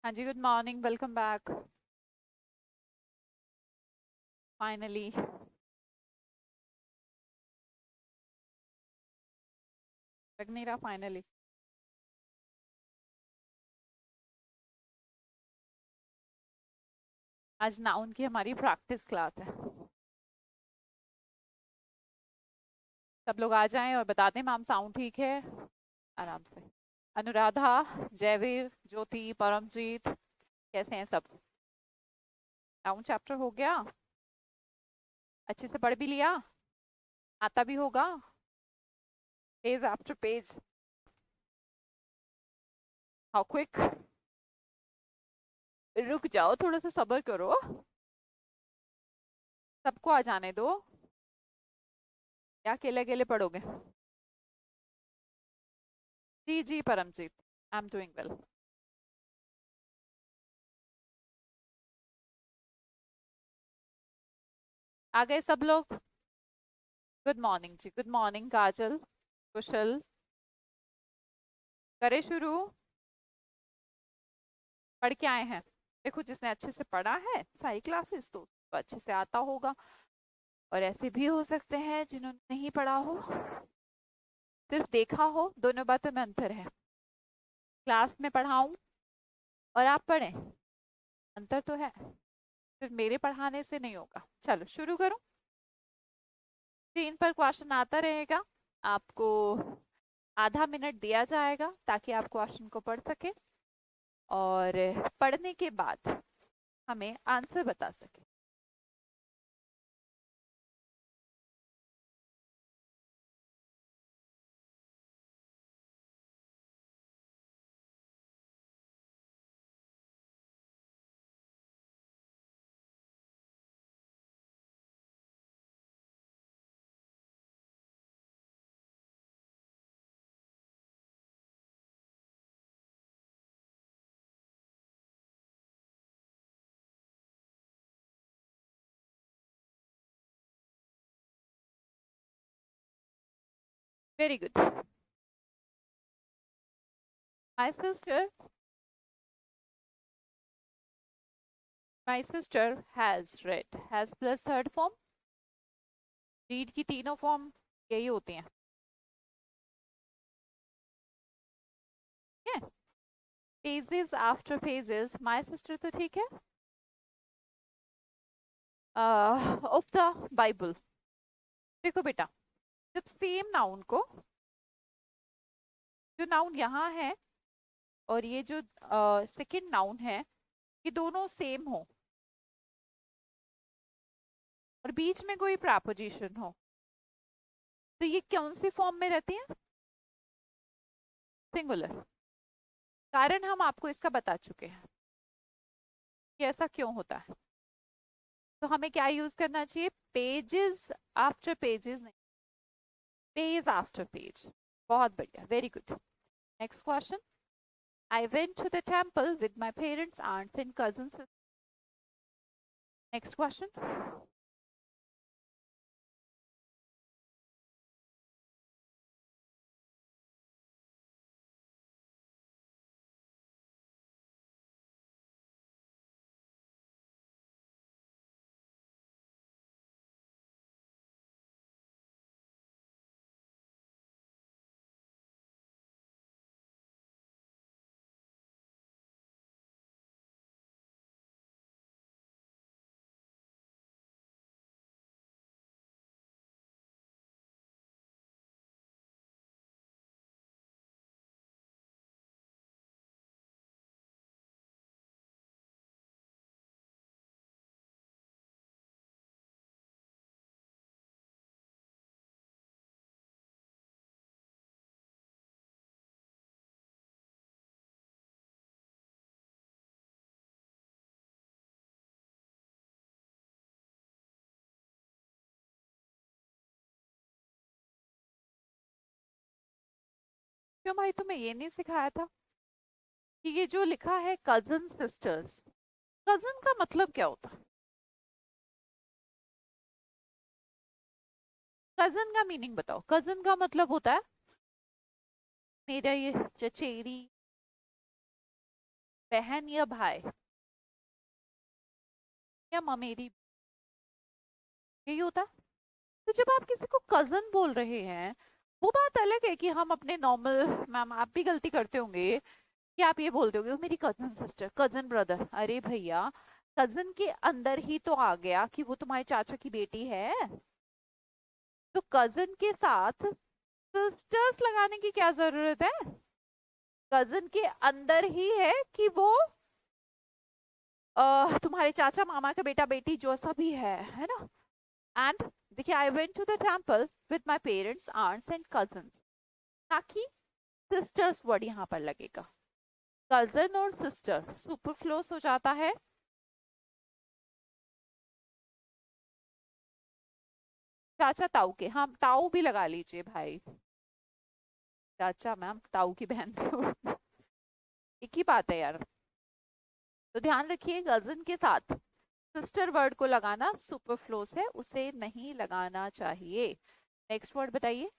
हाँ जी, good morning, welcome back. Finally लग नहीं रहा फाइनली। आज नाउन की हमारी प्रैक्टिस क्लास है। सब लोग आ जाएं और बता दें मैम साउंड ठीक है। आराम से। अनुराधा, जयवीर, ज्योति, परमजीत, कैसे हैं सब? नाउन चैप्टर हो गया? अच्छे से पढ़ भी लिया? आता भी होगा? Page after page. How quick! रुक जाओ, थोड़ा सा सब्र करो। सबको आ जाने दो, या अकेले अकेले पढ़ोगे? जी जी Paramjeet, I am doing well. आ गए सब लोग? गुड मॉर्निंग जी, गुड मॉर्निंग काजल, कुशल। करे शुरू। पढ़ के आए हैं? देखो, जिसने अच्छे से पढ़ा है सारी क्लासेस तो उसको अच्छे से आता होगा। और ऐसे भी हो सकते हैं जिन्होंने नहीं पढ़ा हो, सिर्फ देखा हो। दोनों बातों में अंतर है। क्लास में पढ़ाऊं और आप पढ़ें, अंतर तो है। सिर्फ मेरे पढ़ाने से नहीं होगा। चलो शुरू करूं। स्क्रीन पर क्वेश्चन आता रहेगा। आपको आधा मिनट दिया जाएगा ताकि आप क्वेश्चन को पढ़ सके, और पढ़ने के बाद हमें आंसर बता सके। Very good. My sister, my sister has read. Has plus third form. Read की तीनों फॉर्म यही होती हैं। ठीक है। Pages after pages, my sister तो ठीक है। Of the Bible. देखो बेटा, जब सेम नाउन को, जो नाउन यहाँ है और ये जो सेकंड नाउन है, ये दोनों सेम हो और बीच में कोई प्रपोजिशन हो, तो ये कौन सी फॉर्म में रहती है? सिंगुलर। कारण हम आपको इसका बता चुके हैं कि ऐसा क्यों होता है। तो हमें क्या यूज करना चाहिए? पेजेस आफ्टर पेजेस नहीं, पेज आफ्टर पेज। बहुत बढ़िया, very good. Next question. I went to the temple with my parents, aunts and cousins. Next question. क्यों भाई, तुम्हें ये नहीं सिखाया था कि ये जो लिखा है कजन सिस्टर्स, कजन का मतलब क्या होता है? कजन का मीनिंग बताओ। कजन का मतलब होता है मेरा ये चचेरी, बहन या भाई या ममेरी, यही होता है। तो जब आप किसी को कजन बोल रहे हैं, वो बात अलग है कि हम अपने नॉर्मल, मैम आप भी गलती करते होंगे कि आप ये बोलते होगे "वो मेरी कजन सिस्टर, कजन ब्रदर"। अरे भैया, कजन के अंदर ही तो आ गया कि वो तुम्हारे चाचा की बेटी है। तो कजन के साथ सिस्टर्स लगाने की क्या जरूरत है? कजन के अंदर ही है कि वो तुम्हारे चाचा मामा का बेटा बेटी जो सा भी है ना। एंड देखिए, I went to the temple with my parents, aunts and cousins, ताकि सिस्टर्स वर्ड यहाँ पर लगेगा। कजन और सिस्टर सुपरफ्लोस हो जाता है। चाचा ताऊ के, हाँ ताऊ भी लगा लीजिए भाई। चाचा मैम ताऊ की बहन भी एक ही बात है यार। तो ध्यान रखिए, कजन के साथ सिस्टर वर्ड को लगाना सुपरफ्लोस है, उसे नहीं लगाना चाहिए। नेक्स्ट वर्ड बताइए।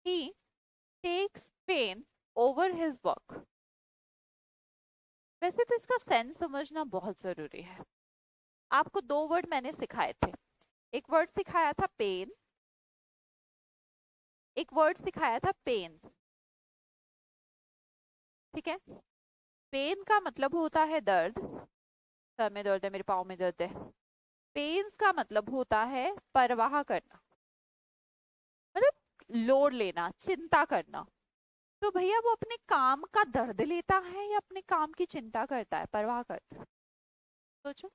He takes pain over his work. वैसे तो इसका सेंस समझना बहुत जरूरी है। आपको दो वर्ड मैंने सिखाए थे। एक वर्ड सिखाया था पेन, एक वर्ड सिखाया था पेन्स। ठीक है। पेन का मतलब होता है दर्द, सर में दर्द है, मेरे पाँव में दर्द है। पेन्स का मतलब होता है परवाह करना, मतलब लोड लेना, चिंता करना। तो भैया वो अपने काम का दर्द लेता है या अपने काम की चिंता करता है, परवाह करता है? सोचो।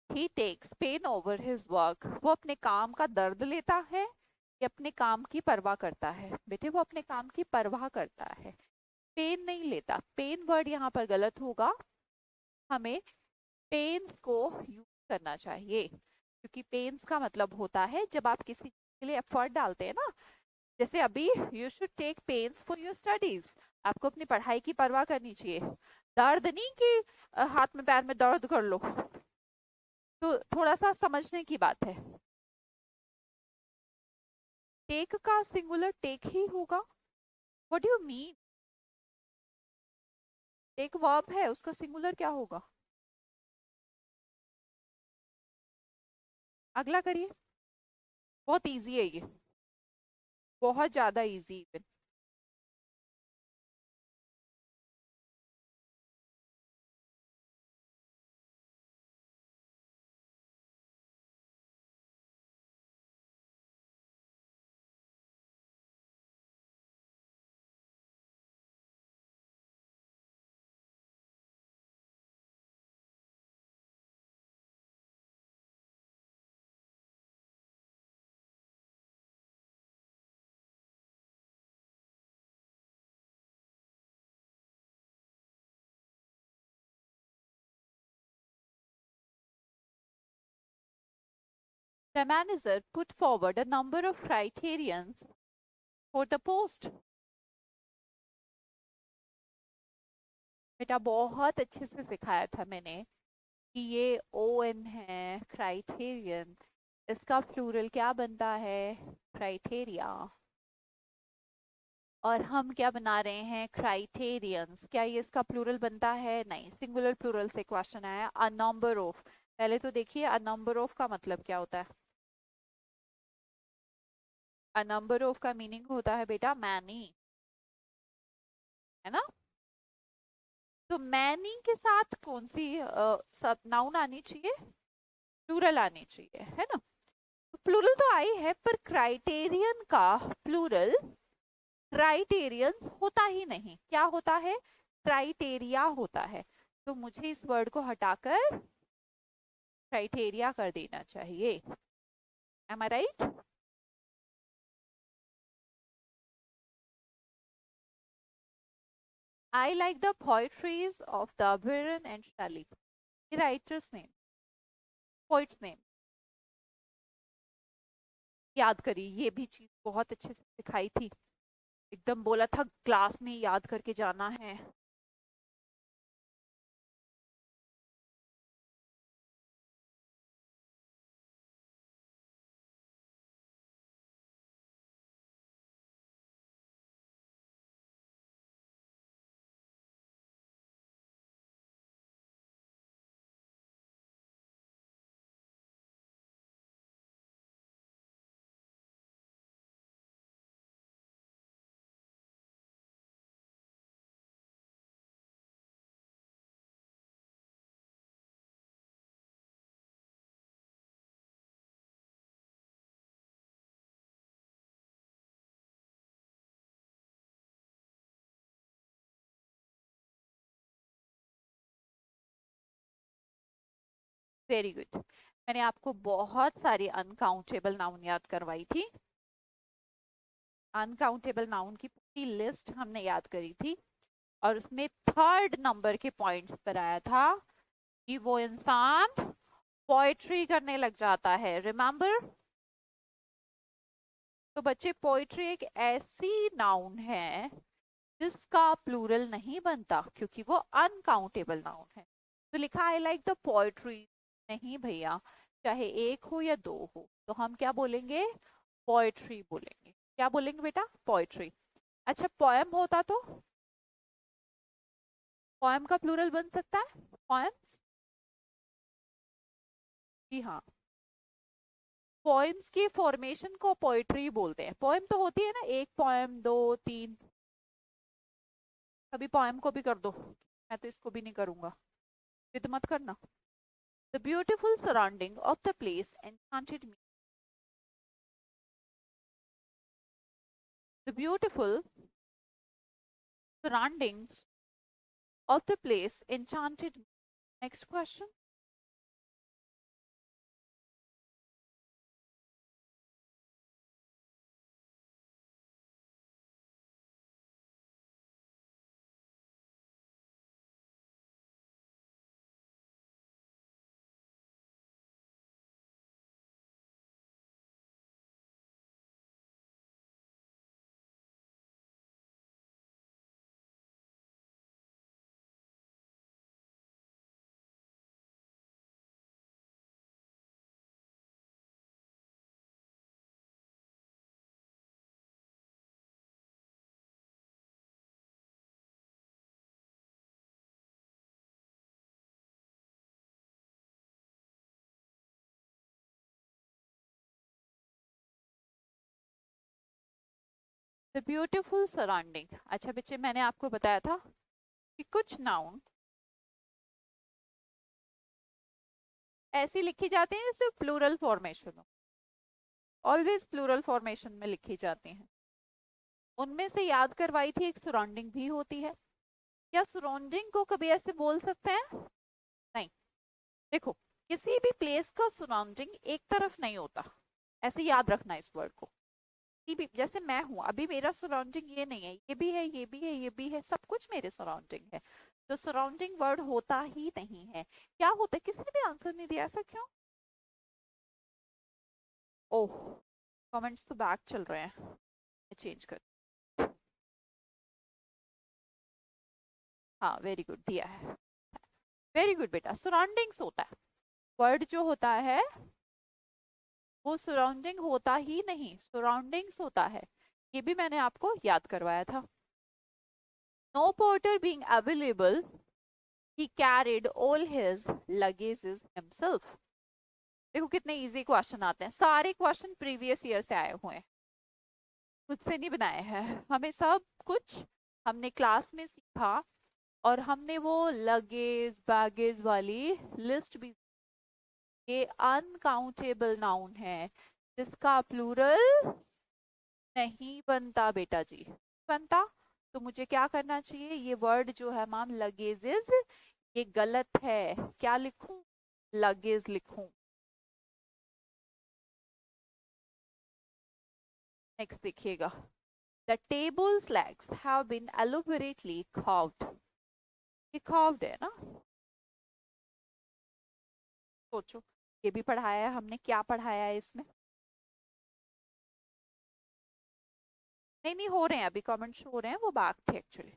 He takes pain over his work, वो अपने काम का दर्द लेता है या अपने काम की परवाह करता है? बेटे वो अपने काम की परवाह करता है, पेन नहीं लेता। पेन वर्ड यहाँ पर गलत होगा, हमें पेन्स को यूज करना चाहिए, क्योंकि पेन्स का मतलब होता है जब आप किसी के लिए एफर्ट डालते हैं ना। जैसे अभी you should take pens for your studies, आपको अपनी पढ़ाई की परवाह करनी चाहिए। दर्द नहीं कि हाथ में पैर में दर्द कर लो। तो थोड़ा सा समझने की बात है। टेक का सिंगुलर टेक ही होगा। What do you mean? Take verb है, उसका सिंगुलर क्या होगा? अगला करिए। बहुत इजी है ये, बहुत ज्यादा easy. The manager put forward a number of criterions for the post. बेटा बहुत अच्छे से सिखाया था मैंने कि ये ओ एन है, क्राइटेरियन। इसका प्लूरल क्या बनता है? क्राइटेरिया। और हम क्या बना रहे हैं? क्राइटेरियंस। क्या ये इसका प्लूरल बनता है? नहीं। सिंगुलर प्लूरल से क्वेश्चन आया। अ नंबर ऑफ, पहले तो देखिए अ नंबर ऑफ का मतलब क्या होता है। अ नंबर ऑफ का मीनिंग होता है बेटा मैनी, है ना। तो मैनी के साथ कौन सी सब नाउन आनी चाहिए? प्लूरल आनी चाहिए, है ना। तो प्लूरल तो आई है, पर क्राइटेरियन का प्लूरल क्राइटेरियंस होता ही नहीं। क्या होता है? क्राइटेरिया होता है। तो मुझे इस वर्ड को हटाकर क्राइटेरिया कर देना चाहिए। Am I right? I like the poetries of the Byron and Shelley। Writers name, poets name. याद करिए, ये भी चीज बहुत अच्छे से सिखाई थी, एकदम बोला था क्लास में याद करके जाना है। Very good. मैंने आपको बहुत सारी अनकाउंटेबल नाउन याद करवाई थी। अनकाउंटेबल नाउन की पूरी लिस्ट हमने याद करी थी, और उसमें थर्ड नंबर के पॉइंट्स पर आया था कि वो इंसान पोएट्री करने लग जाता है। रिमेम्बर? तो बच्चे, पोएट्री एक ऐसी नाउन है जिसका प्लूरल नहीं बनता, क्योंकि वो अनकाउंटेबल नाउन है। तो लिखा आई लाइक द पोएट्री, नहीं भैया, चाहे एक हो या दो हो, तो हम क्या बोलेंगे? पोएट्री बोलेंगे। क्या बोलेंगे बेटा? पोएट्री। अच्छा, पोएम होता तो पोएम का प्लूरल बन सकता है? पोएम्स? जी हाँ, पोएम्स की फॉर्मेशन को पोएट्री बोलते हैं। पोएम तो होती है ना, एक पोएम, दो, तीन। कभी पोएम को भी कर दो, मैं तो इसको भी नहीं करूंगा, जिद मत करना। The beautiful surrounding of the place enchanted me. The beautiful surroundings of the place enchanted me. Next question. The beautiful surrounding। अच्छा बच्चे, मैंने आपको बताया था कि कुछ नाउन ऐसी लिखी जाती हैं जैसे प्लूरल फॉर्मेशन हो, ऑलवेज प्लूरल फॉर्मेशन में लिखी जाती हैं। उनमें से याद करवाई थी, एक सराउंडिंग भी होती है। क्या सराउंडिंग को कभी ऐसे बोल सकते हैं? नहीं। देखो, किसी भी प्लेस का सराउंडिंग एक तरफ नहीं होता, ऐसे याद रखना इस वर्ड को। किसी भी, जैसे मैं हूं अभी, मेरा सराउंडिंग ये नहीं है, ये भी है, ये भी है, ये भी है, सब कुछ मेरे सराउंडिंग है। तो सराउंडिंग वर्ड होता ही नहीं है। क्या होता है? किसी ने भी आंसर नहीं दिया, ऐसा क्यों? ओह, कमेंट्स तो बैक चल रहे हैं, मैं चेंज कर। हाँ, वेरी गुड, दिया है। वेरी गुड बेटा, सराउंडिंग्स होता है। वर्ड जो होता है वो सराउंडिंग होता ही नहीं, सराउंडिंग्स होता है। ये भी मैंने आपको याद करवाया था। No porter being available, he carried all his luggages himself। देखो कितने इजी क्वेश्चन आते हैं, सारे क्वेश्चन प्रीवियस ईयर से आए हुए हैं, खुद से नहीं बनाए हैं। हमें सब कुछ हमने क्लास में सीखा, और हमने वो लगेज बैगेज वाली लिस्ट भी। ये अनकाउंटेबल नाउन है जिसका प्लूरल नहीं बनता बेटा जी, बनता। तो मुझे क्या करना चाहिए? ये वर्ड जो है मैम, लगेजेस, ये गलत है। क्या लिखूं? लगेज लिखूं। नेक्स्ट देखिएगा। The tables legs have been elaborately carved। ये carved है ना? सोचो, ये भी पढ़ाया है हमने, क्या पढ़ाया है इसमें? नहीं नहीं हो रहे हैं, अभी कमेंट्स हो रहे हैं, वो बैक थे एक्चुअली।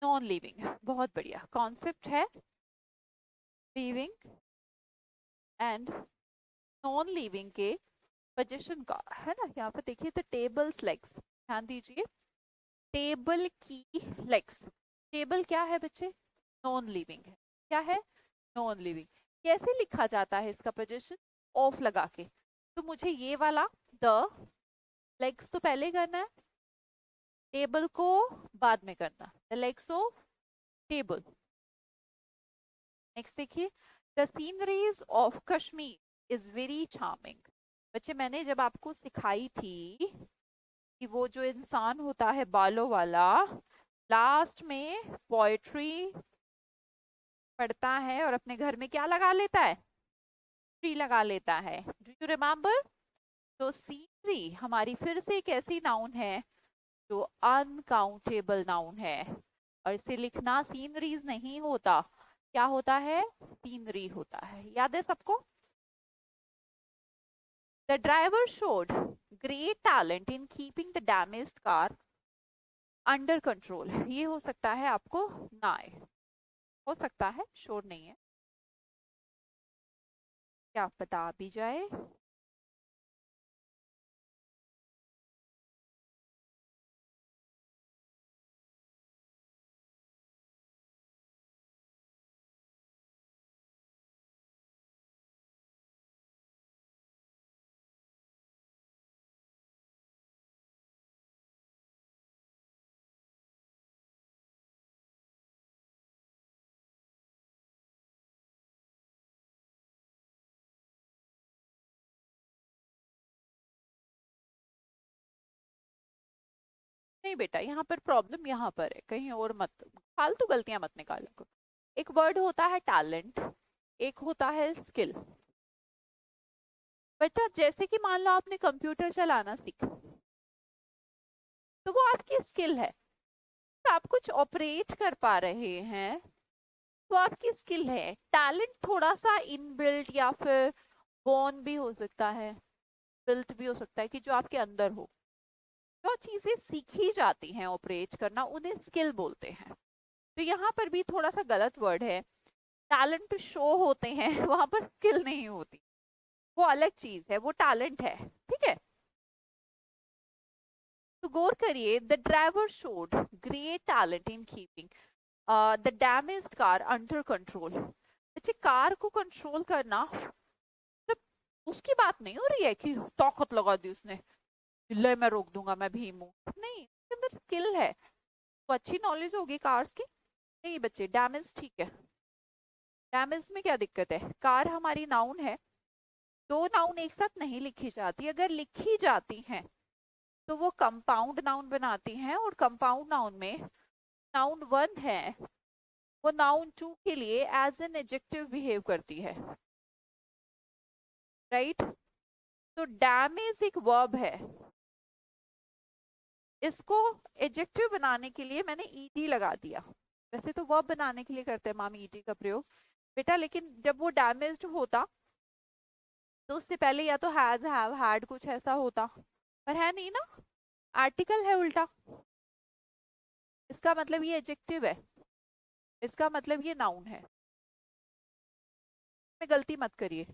नॉन लिविंग, बहुत बढ़िया कॉन्सेप्ट है। लिविंग एंड नॉन लिविंग के पोजीशन का है ना, यहाँ पर देखिए द टेबल्स लेग्स, ध्यान दीजिए टेबल की लेग्स। टेबल क्या है बच्चे? नॉन लिविंग है। क्या है? Non living. कैसे लिखा जाता है इसका पोजीशन? ऑफ लगा के। तो मुझे ये वाला द लेग्स तो पहले करना है, टेबल को बाद में करना, the legs of table. Next देखिए the sceneries of Kashmir is very charming. बच्चे मैंने जब आपको सिखाई थी कि वो जो इंसान होता है बालों वाला, लास्ट में पोएट्री पढ़ता है और अपने घर में क्या लगा लेता है? ट्री लगा लेता है। Do you remember? तो सीनरी हमारी फिर से एक ऐसी नाउन है जो अनकाउंटेबल नाउन है, और इसे लिखना सीनरीज नहीं होता, क्या होता है? सीनरी होता है। याद है सबको? The driver showed great talent in keeping the damaged car under control. ये हो सकता है आपको ना आए, हो सकता है, श्योर नहीं है, क्या पता भी जाए। नहीं बेटा, यहाँ पर प्रॉब्लम यहाँ पर है, कहीं और मत फालतू गलतियां मत निकालो। एक वर्ड होता है टैलेंट, एक होता है स्किल। बेटा जैसे कि मान लो आपने कंप्यूटर चलाना सीखा, तो वो आपकी स्किल है। तो आप कुछ ऑपरेट कर पा रहे हैं तो आपकी स्किल है। टैलेंट थोड़ा सा इनबिल्ट या फिर बोर्न भी हो सकता है, बिल्ट भी हो सकता है, कि जो आपके अंदर हो। जो चीजें सीखी जाती हैं ऑपरेट करना, उन्हें स्किल बोलते हैं। तो यहाँ पर भी थोड़ा सा गलत वर्ड है। टैलेंट शो होते हैं वहां पर स्किल नहीं होती, वो अलग चीज है, वो टैलेंट है। ठीक है, तो गौर करिए the driver showed great talent in keeping the damaged car under control. अच्छा, कार को कंट्रोल करना, तो उसकी बात नहीं हो रही है कि ताकत लगा दी उसने, ले मैं रोक दूंगा, मैं भीम हूं, नहीं, उसके अंदर स्किल है। तो अच्छी नॉलेज होगी कार्स की। नहीं बच्चे, डैमेज ठीक है। डैमेज में क्या दिक्कत है? कार हमारी नाउन है, दो नाउन एक साथ नहीं लिखी जाती, अगर लिखी जाती हैं तो वो कंपाउंड नाउन बनाती हैं, और कंपाउंड नाउन में नाउन वन है वो नाउन टू के लिए एज एन एडजेक्टिव बिहेव करती है, राइट? तो डैमेज एक वर्ब है, इसको एडजेक्टिव बनाने के लिए मैंने ईडी लगा दिया। वैसे तो वर्ब बनाने के लिए करते हैं माम ईडी का प्रयोग बेटा, लेकिन जब वो डैमेज्ड होता तो उससे पहले या तो हैज हैव हैड कुछ ऐसा होता, पर है नहीं ना, आर्टिकल है उल्टा। इसका मतलब ये एडजेक्टिव है, इसका मतलब ये नाउन है। में गलती मत करिए।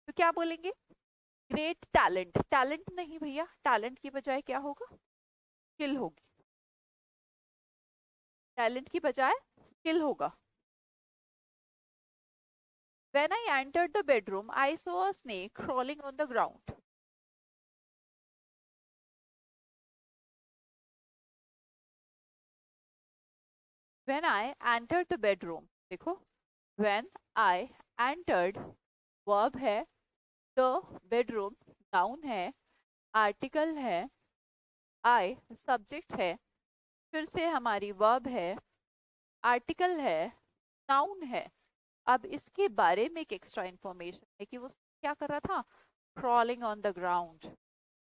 तो क्या बोलेंगे, ग्रेट टैलेंट, टैलेंट नहीं भैया, टैलेंट की बजाय क्या होगा, स्किल होगी, टैलेंट की बजाय स्किल होगा। When I entered the bedroom, I saw a snake crawling on the ground. When I entered the bedroom, देखो, when I entered verb है, the bedroom noun है, article है, I subject है, फिर से हमारी verb है, article है, noun है। अब इसके बारे में एक एक्स्ट्रा इंफॉर्मेशन है कि वो क्या कर रहा था, crawling on the ground।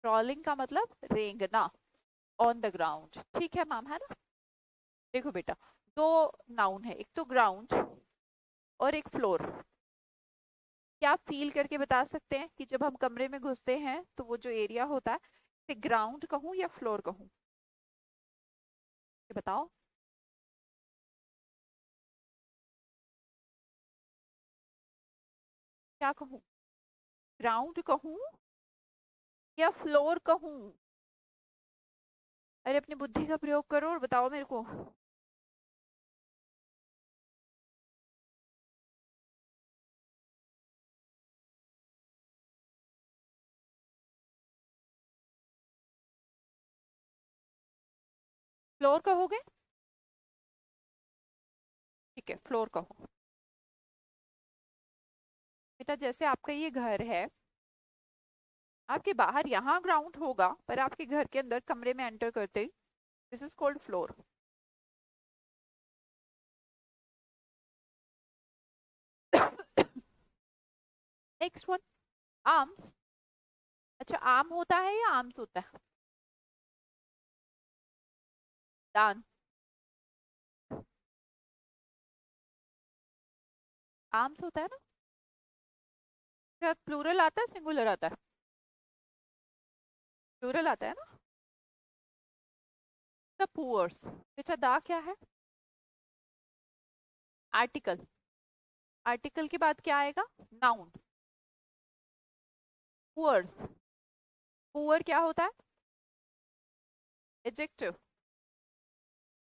crawling का मतलब रेंगना, on the ground, ठीक है मैम, है ना। देखो बेटा, दो नाउन है, एक तो ग्राउंड और एक फ्लोर। क्या आप फील करके बता सकते हैं कि जब हम कमरे में घुसते हैं तो वो जो एरिया होता है, ग्राउंड कहूं या फ्लोर कहूं, ये बताओ। क्या कहूं, ग्राउंड कहूं या फ्लोर कहूं? अरे अपनी बुद्धि का प्रयोग करो और बताओ मेरे को। फ्लोर कहोगे, ठीक है फ्लोर कहो। बेटा जैसे आपका ये घर है, आपके बाहर यहाँ ग्राउंड होगा, पर आपके घर के अंदर कमरे में एंटर करते ही this is called floor. Next one, arms. अच्छा आम होता है या आर्म्स होता है, दान, आर्म्स होता है ना। क्या प्लूरल आता है सिंगुलर आता है, प्लूरल आता है ना। द पुअर्स, बेटा दा क्या है, आर्टिकल, आर्टिकल के बाद क्या आएगा, नाउन। पुअर्स, पुअर क्या होता है, एडजेक्टिव।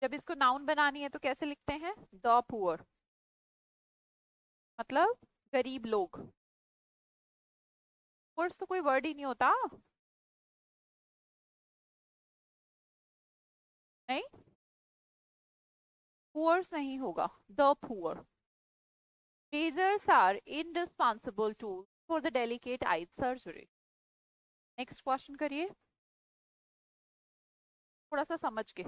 जब इसको नाउन बनानी है तो कैसे लिखते हैं, द पुअर, मतलब गरीब लोग। पुअर्स तो कोई वर्ड ही नहीं होता, नहीं पुअर्स नहीं होगा, the poor. lasers are indispensable tools for the delicate eye surgery। Next question करिए, थोड़ा सा समझ के।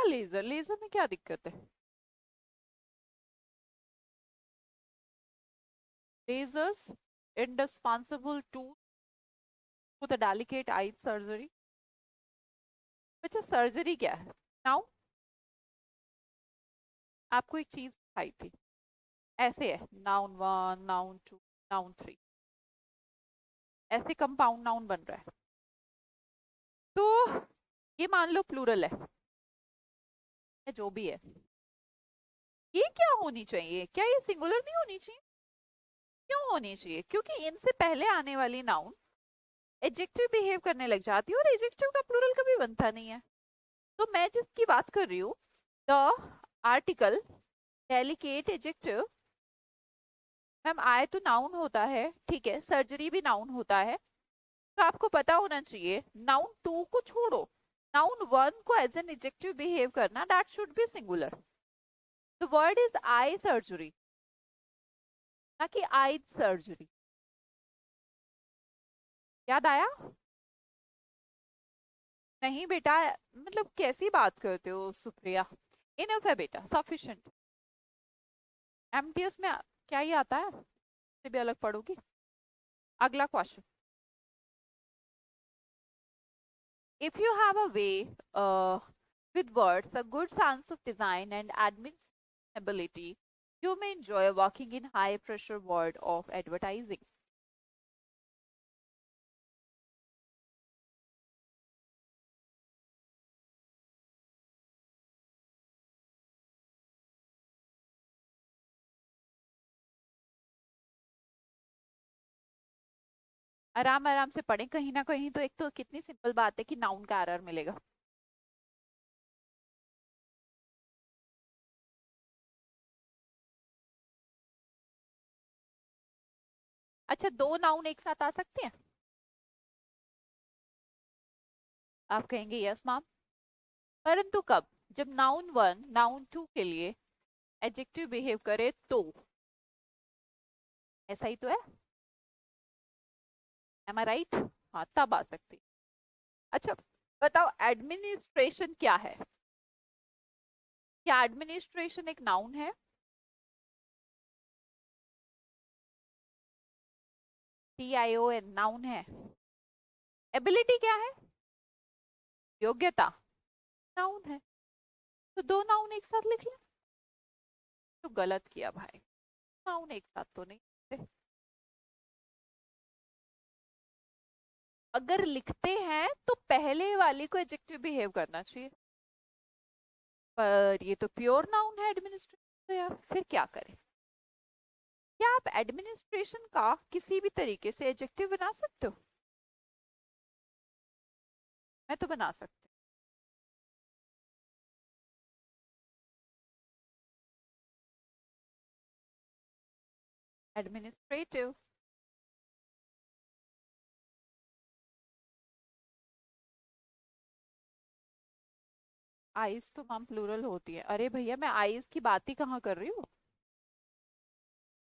क्या लेजर, लेजर में क्या दिक्कत है? lasers indispensable tool for the delicate eye surgery. बच्चा सर्जरी क्या है? नाउ आपको एक चीज दिखाई थी, ऐसे है noun one, noun two, noun three, ऐसे कंपाउंड नाउन बन रहा है। तो ये मान लो प्लूरल है, जो भी है, ये क्या होनी चाहिए? क्या ये सिंगुलर नहीं होनी चाहिए? क्यों होनी चाहिए? क्योंकि इनसे पहले आने वाली नाउन एडजेक्टिव बिहेव करने लग जाती है, और एडजेक्टिव का प्लूरल कभी बनता नहीं है। तो मैं जिसकी बात कर रही हूँ, the article delicate adjective, ma'am आए तो नाउन होता है, ठीक है, सर्जरी भी नाउन होता है, तो आपको पता होना चाहिए नाउन टू को छोड़ो, नाउन वन को एज एन एडजेक्टिव बिहेव करना, that should be singular. The word is eye surgery, ना कि आई सर्जरी। याद आया? नहीं बेटा, मतलब कैसी बात करते हो सुप्रिया? इनफ है बेटा, सफिशिएंट। एमटीएस में क्या ही आता है, से भी अलग पढ़ोगी। अगला question, if you have a way with words a good sense of design and admin ability, you may enjoy working in high pressure world of advertising. आराम आराम से पढ़ें, कहीं ना कहीं तो एक तो कितनी सिंपल बात है कि नाउन का एरर मिलेगा। अच्छा, दो नाउन एक साथ आ सकते हैं? आप कहेंगे यस मैम, परंतु कब? जब नाउन वन नाउन टू के लिए एडजेक्टिव बिहेव करे तो। ऐसा ही तो है, एम आई राइट? हाँ, तब आ सकती। अच्छा बताओ, एडमिनिस्ट्रेशन क्या है? क्या एडमिनिस्ट्रेशन एक नाउन है? TION नाउन है। एबिलिटी क्या है? योग्यता, नाउन है। तो दो नाउन एक साथ लिख ले, तो गलत किया भाई, नाउन एक साथ तो नहीं लिखते। अगर लिखते हैं तो पहले वाली को एडजेक्टिव बिहेव करना चाहिए, पर ये तो प्योर नाउन है एडमिनिस्ट्रेशन, तो यार फिर क्या करें? क्या आप एडमिनिस्ट्रेशन का किसी भी तरीके से एडजेक्टिव बना सकते हो? मैं तो बना सकती हूँ। एडमिनिस्ट्रेटिव, आइज तो मैम प्लूरल होती है। अरे भैया, मैं आइज की बात ही कहाँ कर रही हूँ,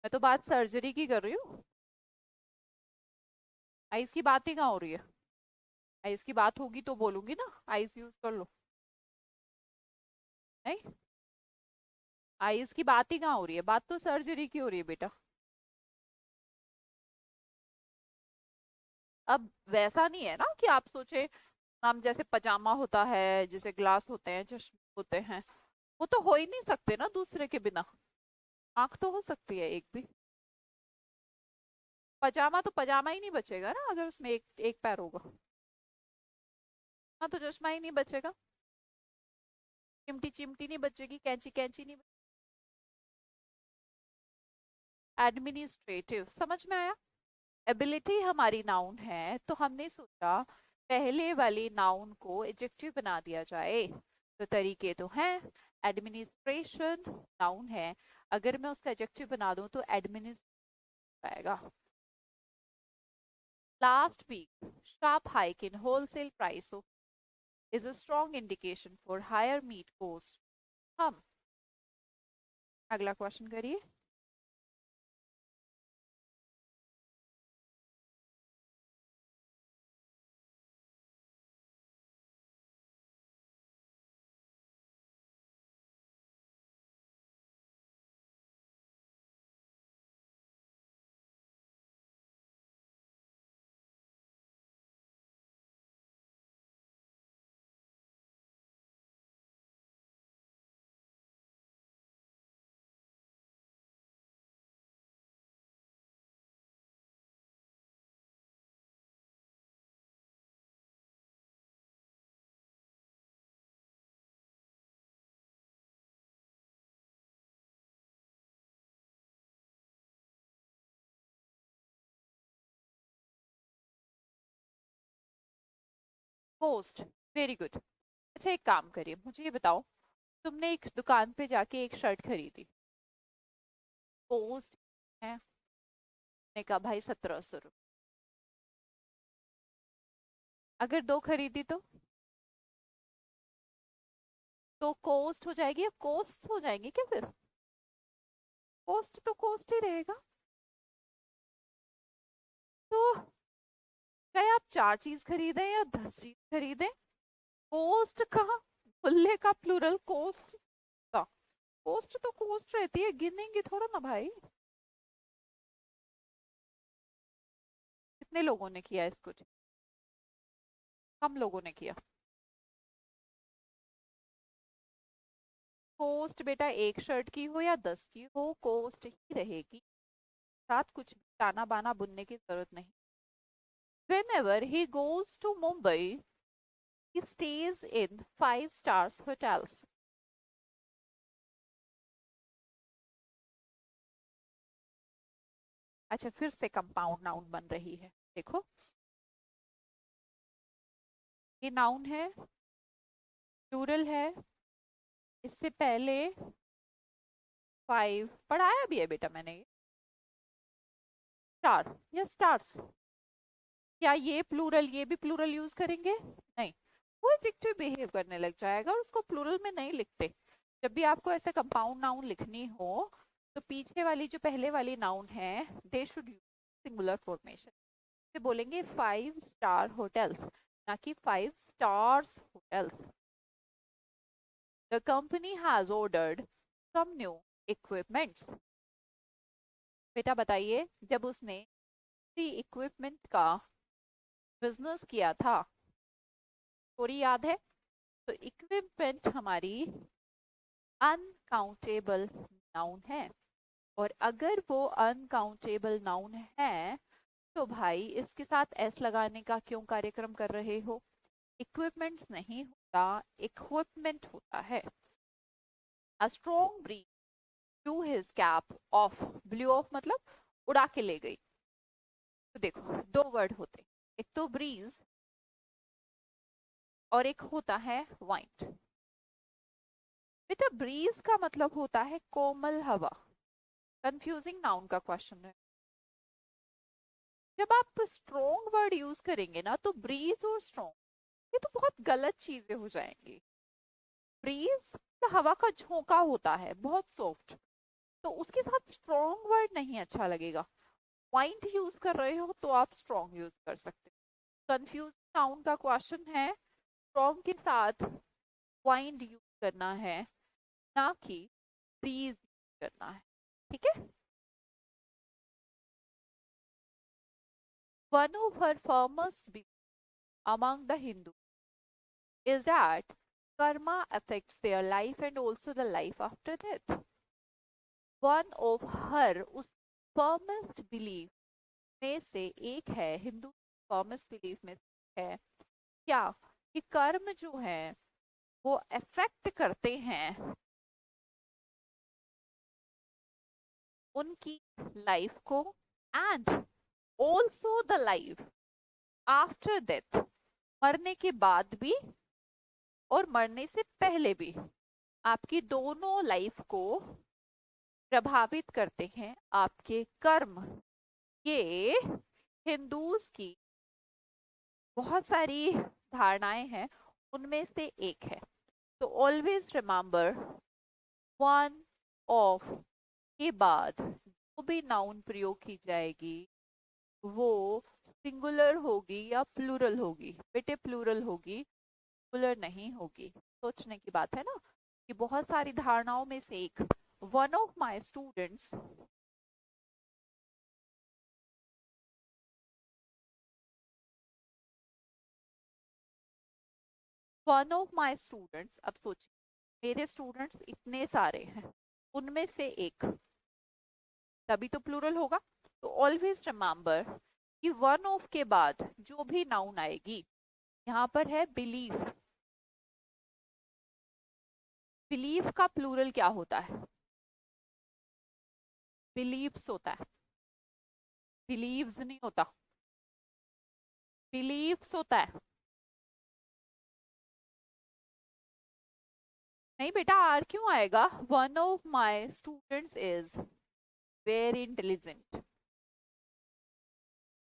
मैं तो बात सर्जरी की कर रही हूँ। आइज की बात ही कहाँ हो रही है? आइज की बात होगी तो बोलूंगी ना, आइज यूज कर लो। नहीं, आइज की बात ही कहाँ हो रही है, बात तो सर्जरी की हो रही है बेटा। अब वैसा नहीं है ना कि आप सोचे हम, जैसे पजामा होता है, जैसे ग्लास होते हैं, चश्मे होते हैं, वो तो हो ही नहीं सकते ना दूसरे के बिना। आंख तो हो सकती है एक भी। पजामा तो पजामा ही नहीं बचेगा ना अगर उसमें एक एक पैर होगा। हाँ, तो चश्मा ही नहीं बचेगा, चिमटी चिमटी नहीं बचेगी, कैंची कैंची नहीं। एडमिनिस्ट्रेटिव समझ में आया? एबिलिटी हमारी नाउन है, तो हमने सोचा पहले वाली नाउन को एडजेक्टिव बना दिया जाए। तो तरीके तो हैं, एडमिनिस्ट्रेशन नाउन है, अगर मैं उसका एडजेक्टिव बना दूं तो एडमिनिस्ट्रेट आएगा। Last week, sharp hike in wholesale price of is a strong indication for higher meat cost. हम अगला क्वेश्चन करिए। Post, very good. अच्छा एक काम करिए, मुझे ये बताओ, तुमने एक दुकान पे जाके एक शर्ट खरीदी, पोस्ट है, ने कहा भाई 1700 रुपये। अगर दो खरीदी तो कॉस्ट हो जाएगी या कॉस्ट हो जाएंगे क्या फिर? कॉस्ट तो कॉस्ट ही रहेगा। तो चाहे आप 4 चीज खरीदें या 10 चीज खरीदें, कॉस्ट का मूल्य का प्लूरल कॉस्ट का, कॉस्ट तो कॉस्ट रहती है, गिनेंगे थोड़ा ना भाई। कितने लोगों ने किया इसको? कम लोगों ने किया। कॉस्ट बेटा एक शर्ट की हो या 10 की हो, कॉस्ट ही रहेगी, साथ कुछ ताना बाना बुनने की जरूरत नहीं। Whenever he goes to Mumbai, he stays in 5 stars hotels. अच्छा फिर से कंपाउंड नाउन बन रही है, देखो ये नाउन है, प्लूरल है, इससे पहले 5 पढ़ाया भी है बेटा मैंने, स्टार या स्टार्स। क्या ये प्लूरल, ये भी प्लूरल यूज करेंगे? नहीं, वो एडजेक्टिव बिहेव करने लग जाएगा और उसको प्लूरल में नहीं लिखते। जब भी आपको ऐसे कंपाउंड नाउन लिखनी हो तो पीछे वाली जो पहले वाली नाउन है, they should use singular formation से बोलेंगे 5 स्टार होटल्स, ना कि 5 stars hotels. The company has ordered some new equipments. बेटा बताइए, जब उसने इक्विपमेंट का बिजनेस किया था, स्टोरी याद है? तो इक्विपमेंट हमारी अनकाउंटेबल नाउन है, और अगर वो अनकाउंटेबल नाउन है तो भाई इसके साथ एस लगाने का क्यों कार्यक्रम कर रहे हो? इक्विपमेंट्स नहीं होता, इक्विपमेंट होता है। A strong breeze to his cap off, blew off मतलब उड़ा के ले गई। तो देखो दो वर्ड होते, एक तो ब्रीज और एक होता है वाइंड। बेटा ब्रीज का मतलब होता है कोमल हवा, कंफ्यूजिंग नाउन का क्वेश्चन है। जब आप स्ट्रॉन्ग वर्ड यूज करेंगे ना तो ब्रीज और स्ट्रॉन्ग ये तो बहुत गलत चीजें हो जाएंगी। ब्रीज तो हवा का झोंका होता है, बहुत सॉफ्ट, तो उसके साथ स्ट्रॉन्ग वर्ड नहीं अच्छा लगेगा। वाइंड यूज कर रहे हो तो आप स्ट्रॉन्ग यूज कर सकते हो। कंफ्यूज नाउन का क्वेश्चन है, स्ट्रॉन्ग के साथ वाइंड यूज करना है, ना कि ब्रीज यूज करना है, ठीक है? One of her foremost beliefs among the Hindus is that karma affects their life and also the life after death. One of her उस firmest belief में से एक है, हिंदू firmest belief में से है क्या, कि कर्म जो है वो अफेक्ट करते हैं उनकी लाइफ को, and also the life after death, मरने के बाद भी और मरने से पहले भी आपकी दोनों लाइफ को प्रभावित करते हैं आपके कर्म। ये हिंदूज की बहुत सारी धारणाएं हैं, उनमें से एक है। तो ऑलवेज रिमेंबर, वन ऑफ के बाद जो भी नाउन प्रयोग की जाएगी वो सिंगुलर होगी या प्लूरल होगी? बेटे प्लूरल होगी, सिंगुलर नहीं होगी। सोचने की बात है ना, कि बहुत सारी धारणाओं में से एक। One of my students, one of my students, अब सोचिए मेरे स्टूडेंट्स इतने सारे हैं, उनमें से एक, तभी तो प्लूरल होगा। तो ऑलवेज रिमेंबर कि वन ऑफ के बाद जो भी नाउन आएगी, यहाँ पर है बिलीव। बिलीव का प्लूरल क्या होता है? बिलीव्स होता है, बिलीव्स नहीं होता, बिलीव्स होता है। नहीं बेटा आर क्यों आएगा, one of my students is very intelligent.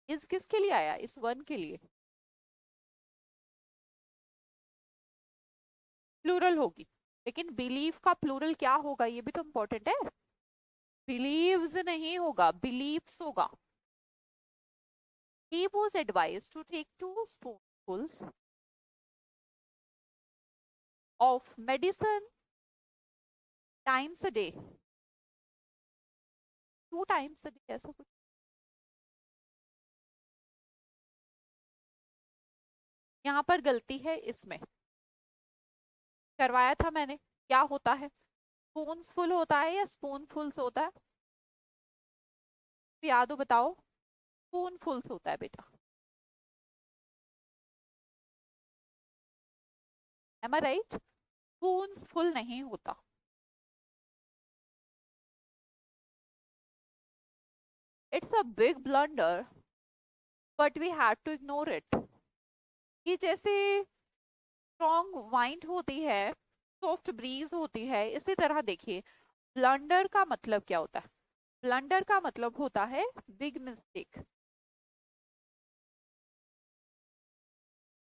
इस किसके लिए आया, इस वन के लिए, प्लूरल होगी। लेकिन बिलीव का प्लूरल क्या होगा ये भी तो इम्पोर्टेंट है। बिलीव्स नहीं होगा, बिलीव्स होगा। He was advised to take 2 spoonfuls of medicine times a day. 2 times a day ऐसा कुछ। यहाँ पर गलती है इसमें, करवाया था मैंने, क्या होता है, स्पून्सफुल होता है या स्पूनफुल्स होता है, याद हो बताओ। स्पूनफुल्स होता है बेटा, एम आई राइट, स्पून्सफुल नहीं होता। It's a big blunder but we had to ignore it. ये जैसे स्ट्रॉन्ग वाइंड होती है, सॉफ्ट ब्रीज होती है, इसी तरह देखिए ब्लंडर का मतलब क्या होता है, ब्लंडर का मतलब होता है बिग मिस्टेक।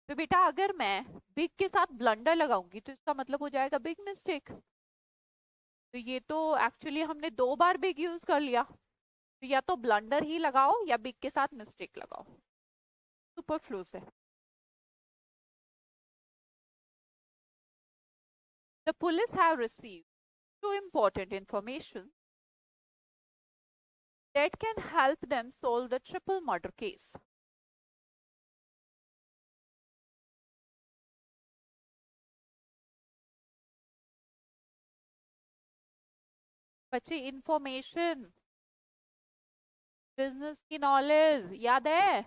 तो बेटा अगर मैं बिग के साथ ब्लंडर लगाऊंगी तो इसका मतलब हो जाएगा बिग मिस्टेक। तो ये तो एक्चुअली हमने 2 बार बिग यूज कर लिया, तो या तो ब्लंडर ही लगाओ या बिग के साथ मिस्टेक लगाओ, सुपरफ्लूस है। The police have received 2 important information that can help them solve the triple murder case. बच्चे इंफॉर्मेशन, बिजनेस की नॉलेज याद है,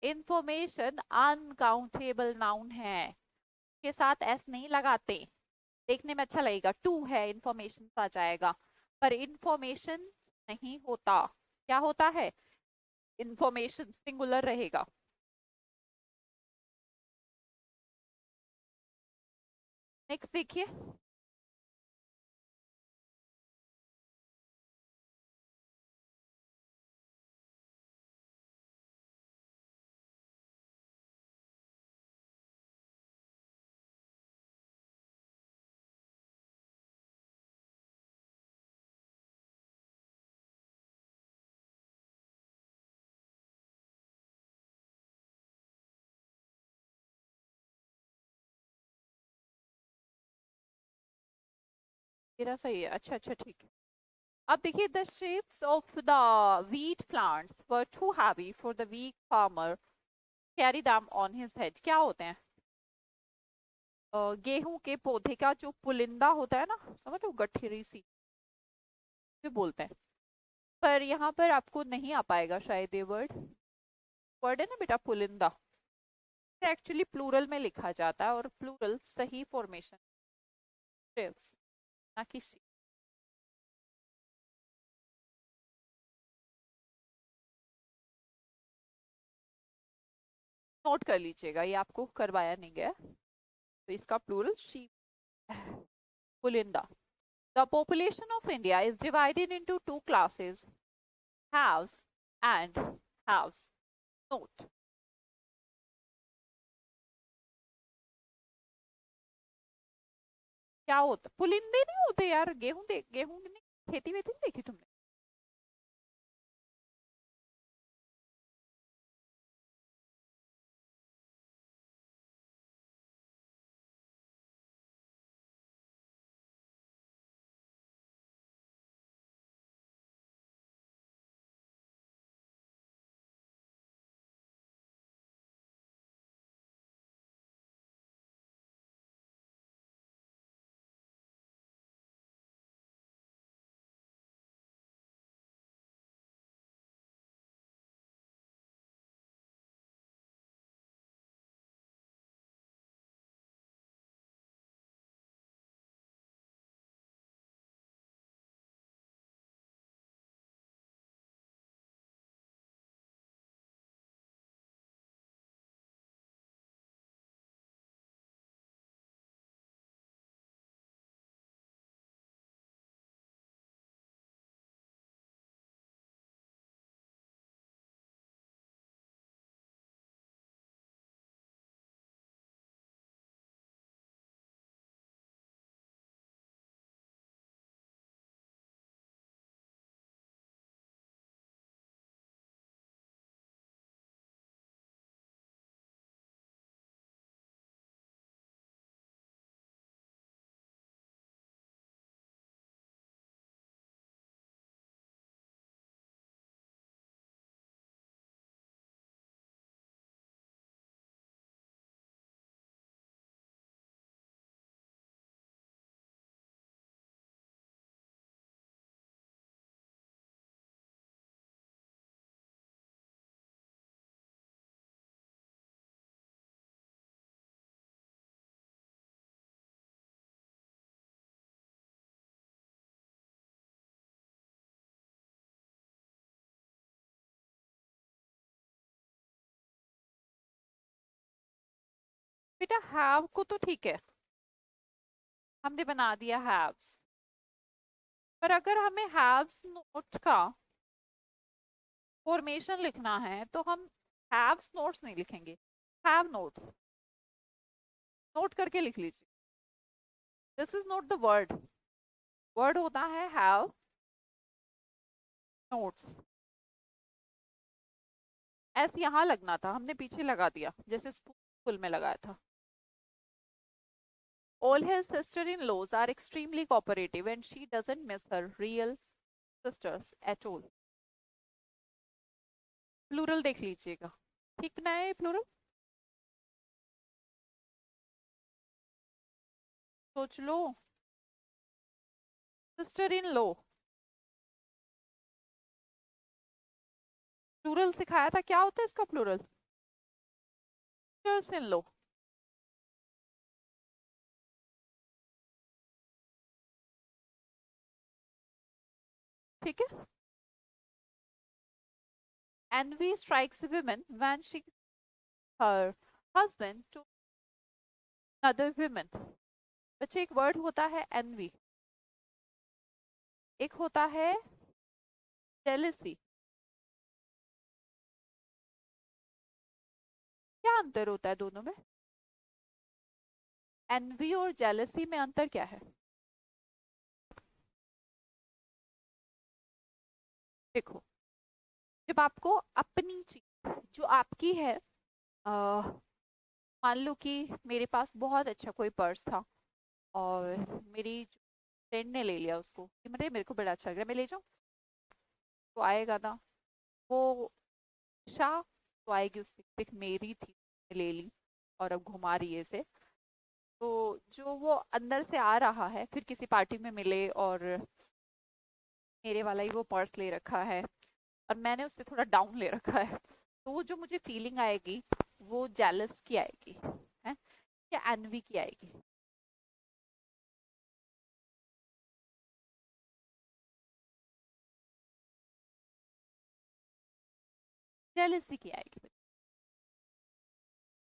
इंफॉर्मेशन अनकाउंटेबल नाउन है, के साथ एस नहीं लगाते, देखने में अच्छा लगेगा, टू है इंफॉर्मेशन आ जाएगा, पर इंफॉर्मेशन नहीं होता, क्या होता है, इंफॉर्मेशन सिंगुलर रहेगा। नेक्स्ट देखिए, मेरा सही है, अच्छा अच्छा ठीक है। अब देखिए the shapes of the wheat plants were too heavy for the weak farmer carry them on his head, क्या होते हैं, गेहूं के पौधे का जो पुलिंदा होता है ना, समझ लो गठरी सी जो बोलते हैं, पर यहाँ पर आपको नहीं आ पाएगा शायद ये वर्ड, वर्ड है ना बेटा पुलिंदा, इसे एक्चुअली प्लूरल में लिखा जाता है और प्लूरल सही फॉर्मेशन ना कि नोट कर लीजिएगा, ये आपको करवाया नहीं गया, तो इसका प्लूरल शीप, पुलिंदा। The population of India is divided into 2 classes, haves and haves not। क्या होता, पुलिंदे नहीं होते यार, गेहूं दे, गेहूं की खेती वेती नहीं देखी तुमने। बेटा हैव को तो ठीक है, हमने बना दिया हैव्स, पर अगर हमें हैव्स नोट का फॉर्मेशन लिखना है तो हम हैव्स नोट्स नहीं लिखेंगे, हैव नोट्स, नोट करके लिख लीजिए। This is not the word, word होता है हैव नोट्स। ऐसे यहाँ लगना था, हमने पीछे लगा दिया जैसे स्कूल में लगाया था। All his sister-in-laws are extremely cooperative and she doesn't miss her real sisters at all. Plural देख लीजिएगा, ठीक बनाया है प्लूरल, सोच लो। सिस्टर इन लो, प्लूरल सिखाया था, क्या होता है इसका प्लूरल? सिस्टर्स इन लो। ठीक है। Envy strikes a woman when she her husband to another woman। बच्चे एक वर्ड होता है envy, एक होता है jealousy। क्या अंतर होता है दोनों में? envy और jealousy में अंतर क्या है? देखो, जब आपको अपनी चीज जो आपकी है, मान लो कि मेरे पास बहुत अच्छा कोई पर्स था और मेरी फ्रेंड ने ले लिया उसको कि मेरे को बड़ा अच्छा लग रहा है, मैं ले जाऊं, तो आएगा ना वो शाह, तो आएगी उसकी पिक मेरी थी, ले ली और अब घुमा रही है इसे। तो जो वो अंदर से आ रहा है, फिर किसी पार्टी में मिले और मेरे वाला ही वो पर्स ले रखा है और मैंने उससे थोड़ा डाउन ले रखा है, तो वो जो मुझे फीलिंग आएगी वो जेलस की आएगी है या एनवी की आएगी? जेलसी की आएगी।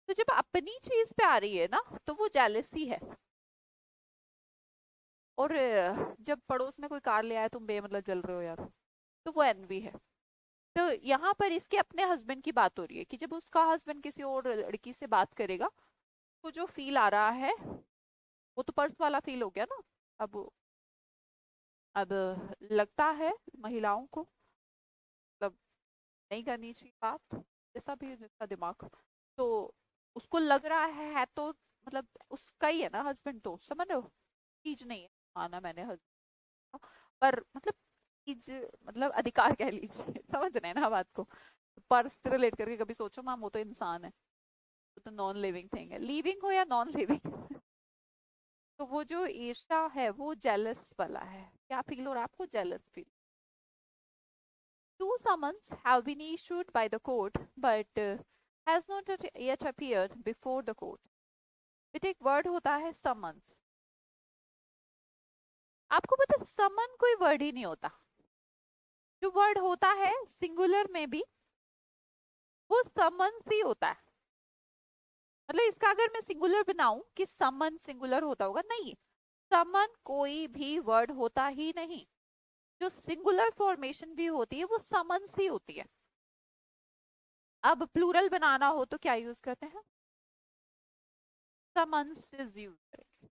तो जब अपनी चीज पे आ रही है ना तो वो जेलसी है, और जब पड़ोस में कोई कार ले आया तुम बेमतलब जल रहे हो यार, तो वो एनवी है। तो यहाँ पर इसके अपने हस्बैंड की बात हो रही है कि जब उसका हस्बैंड किसी और लड़की से बात करेगा तो जो फील आ रहा है वो तो पर्स वाला फील हो गया ना। अब लगता है महिलाओं को मतलब नहीं करनी चाहिए बात, जैसा भी जिसका दिमाग, तो उसको लग रहा है तो मतलब उसका ही है ना हस्बैंड, तो समझ रहे हो, चीज नहीं है, माना मैंने हस्बैंड, पर मतलब चीज मतलब अधिकार कह लीजिए समझ रहे हैं ना बात को। पर्स से रिलेट करके कभी सोचो मैम, वो तो इंसान है, वो तो नॉन लिविंग थिंग है, लिविंग हो या नॉन लिविंग तो वो जो ईर्ष्या है वो जेलस वाला है। क्या फील हो रहा है आपको? Jealous feel. Two summons have been issued by the court, but has not yet appeared before the court. बेटा एक वर्ड होता है समन्स, आपको पता समन कोई वर्ड ही नहीं होता, जो वर्ड होता है सिंगुलर में भी वो समन्स ही होता है। मतलब इसका अगर मैं सिंगुलर बनाऊं कि समन सिंगुलर होता होगा, नहीं, समन कोई भी वर्ड होता ही नहीं, जो सिंगुलर फॉर्मेशन भी होती है वो समन्स ही होती है। अब प्लूरल बनाना हो तो क्या यूज करते हैं? समन्स यूज करेंगे।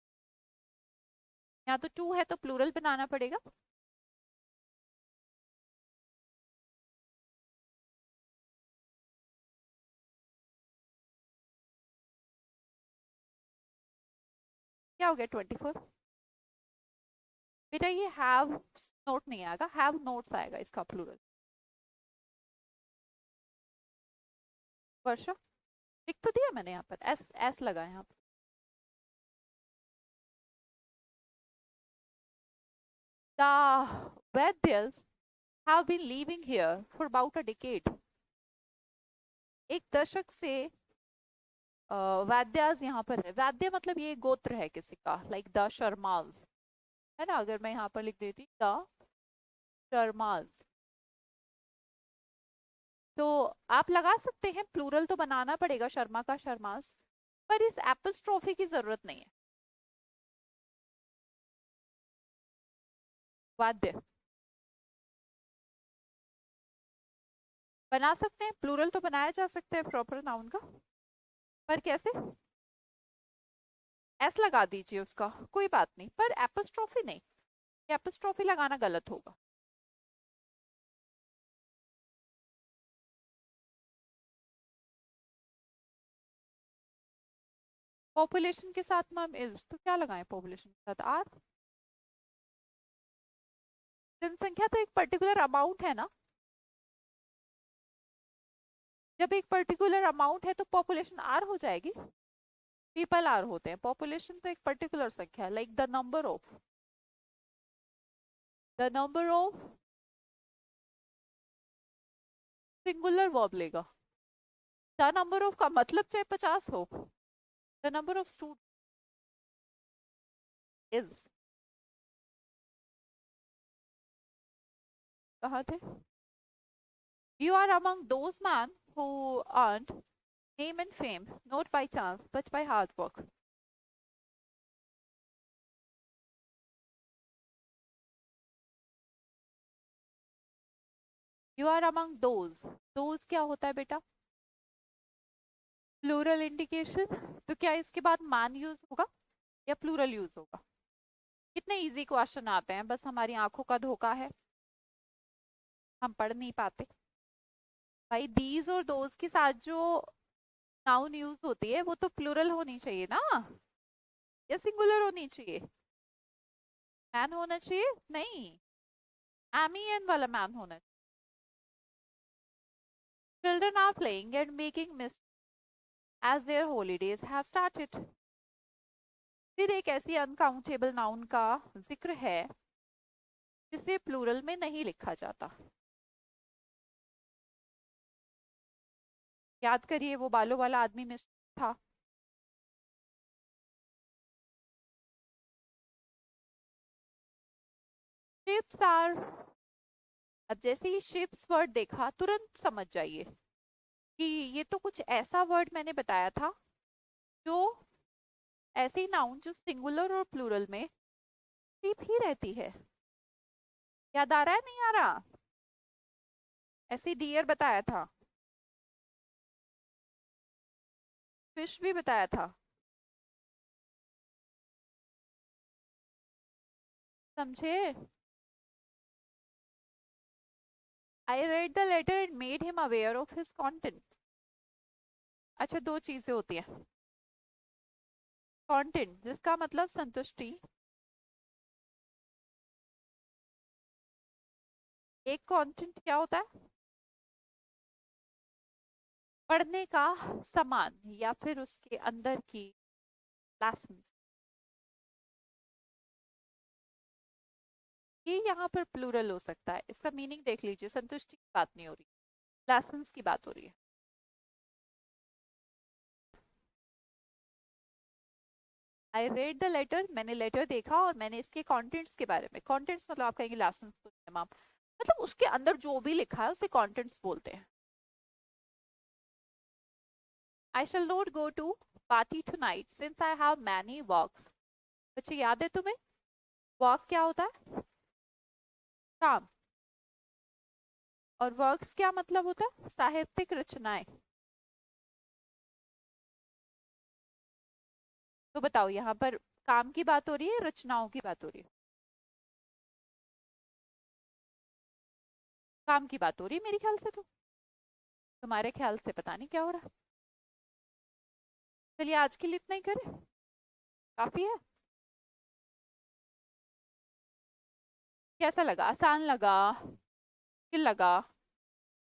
यहाँ तो टू है तो प्लूरल बनाना पड़ेगा। क्या हो गया 24? बेटा ये हैव नोट नहीं आएगा, हैव नोट्स आएगा इसका प्लूरल। वर्षा, लिख तो दिया मैंने यहाँ पर, एस एस लगा है यहाँ पर। The Vaidyas have been living here for about a decade। एक दशक से वैद्यास यहाँ पर है, वैद्य मतलब ये गोत्र है किसी का, लाइक द शर्माज है ना, अगर मैं यहाँ पर लिख देती द शर्माज, तो आप लगा सकते हैं, प्लूरल तो बनाना पड़ेगा शर्मा का शर्माज। पर इस एपिस्ट्रोफी की जरूरत नहीं है। वाद्य बना सकते हैं, प्लूरल तो बनाया जा सकता है प्रॉपर नाउन का, पर कैसे? एस लगा दीजिए उसका, कोई बात नहीं, पर एपिस्ट्रोफी नहीं, एपिस्ट्रोफी लगाना गलत होगा। पॉपुलेशन के साथ मैम इज, तो क्या लगाएं पॉपुलेशन के साथ? आर। जनसंख्या तो एक पर्टिकुलर अमाउंट है ना, जब एक पर्टिकुलर अमाउंट है तो पॉपुलेशन आर हो जाएगी। पीपल आर होते हैं, पॉपुलेशन तो एक पर्टिकुलर संख्या, like the number of singular verb लेगा। द नंबर ऑफ का मतलब चाहे 50 हो, the number of student is. कहाँ थे? You are among those man who earned name and fame not by chance but by hard work. You are among those क्या होता है बेटा? Plural indication. तो क्या इसके बाद मान यूज होगा या प्लूरल यूज होगा? कितने इजी क्वेश्चन आते हैं, बस हमारी आंखों का धोखा है, हम पढ़ नहीं पाते। भाई दीज और दोज के साथ जो नाउन यूज होती है वो तो प्लूरल होनी चाहिए ना, या सिंगुलर होनी चाहिए? मैन होना चाहिए? नहीं, एम ई एन वाला मैन होना चाहिए। Children are playing and making miss as their holidays have started. फिर एक ऐसी अनकाउंटेबल नाउन का जिक्र है जिसे प्लूरल में नहीं लिखा जाता। याद करिए, वो बालों वाला आदमी मिस था। Ships are. अब जैसे ही शिप्स वर्ड देखा तुरंत समझ जाइए कि ये तो कुछ ऐसा वर्ड मैंने बताया था जो ऐसे ही नाउन जो सिंगुलर और प्लूरल में शिप ही रहती है। याद आ रहा है, नहीं आ रहा? ऐसे डियर बताया था, फिश भी बताया था। समझे? I read the letter and made him aware of his content. अच्छा, दो चीजें होती हैं। कंटेंट जिसका मतलब संतुष्टि, एक कंटेंट क्या होता है? पढ़ने का सामान या फिर उसके अंदर की लेसन। ये यहाँ पर प्लूरल हो सकता है, इसका मीनिंग देख लीजिए, संतुष्टि की बात नहीं हो रही, लेसन्स की बात हो रही है। आई रेड द लेटर, मैंने लेटर देखा और मैंने इसके कंटेंट्स के बारे में, कंटेंट्स मतलब आप कहेंगे लेसन्स तो नहीं मैम, मतलब उसके अंदर जो भी लिखा है उसे कंटेंट्स बोलते हैं। I shall not go to party tonight since I have many works. बच्चे याद है तुम्हें वर्क क्या होता है? काम। और वर्क्स क्या मतलब होता है? साहित्यिक रचनाएं। तो बताओ यहाँ पर काम की बात हो रही है, रचनाओं की बात हो रही है? काम की बात हो रही है मेरे ख्याल से तो, तुम्हारे ख्याल से पता नहीं क्या हो रहा है। चलिए आज के लिए इतना ही करें, काफी है। कैसा लगा? आसान लगा? मुश्किल लगा?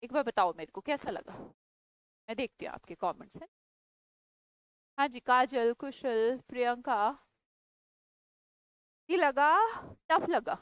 एक बार बताओ मेरे को कैसा लगा, मैं देखती हूँ आपके कमेंट्स है। हाँ जी, काजल, कुशल, प्रियंका, ये लगा, टफ लगा?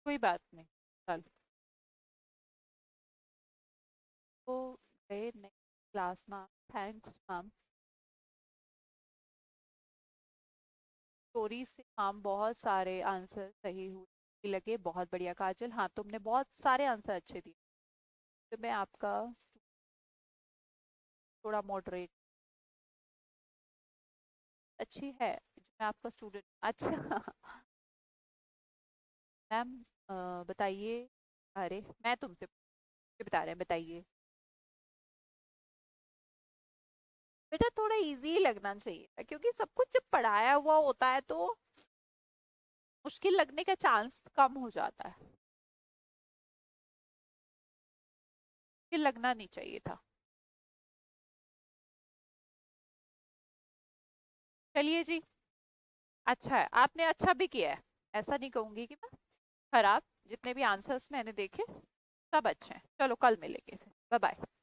कोई बात नहीं। चल, तो गए next class ma'am. Thanks ma'am. Story से हम बहुत सारे आंसर सही हुए लगे, बहुत बढ़िया काजल, हाँ तुमने बहुत सारे आंसर अच्छे दिए। तो मैं आपका थोड़ा मॉडरेट अच्छी है, मैं आपका स्टूडेंट। अच्छा मैम, बताइए। अरे मैं तुमसे बता रहे हैं, बताइए। बेटा थोड़ा इजी लगना चाहिए था, क्योंकि सब कुछ जब पढ़ाया हुआ होता है तो मुश्किल लगने का चांस कम हो जाता है। मुश्किल लगना नहीं चाहिए था। चलिए जी, अच्छा है, आपने अच्छा भी किया है। ऐसा नहीं कहूंगी कि मैं खराब, जितने भी आंसर्स मैंने देखे सब अच्छे हैं। चलो कल मिलेंगे फिर, बाय बाय।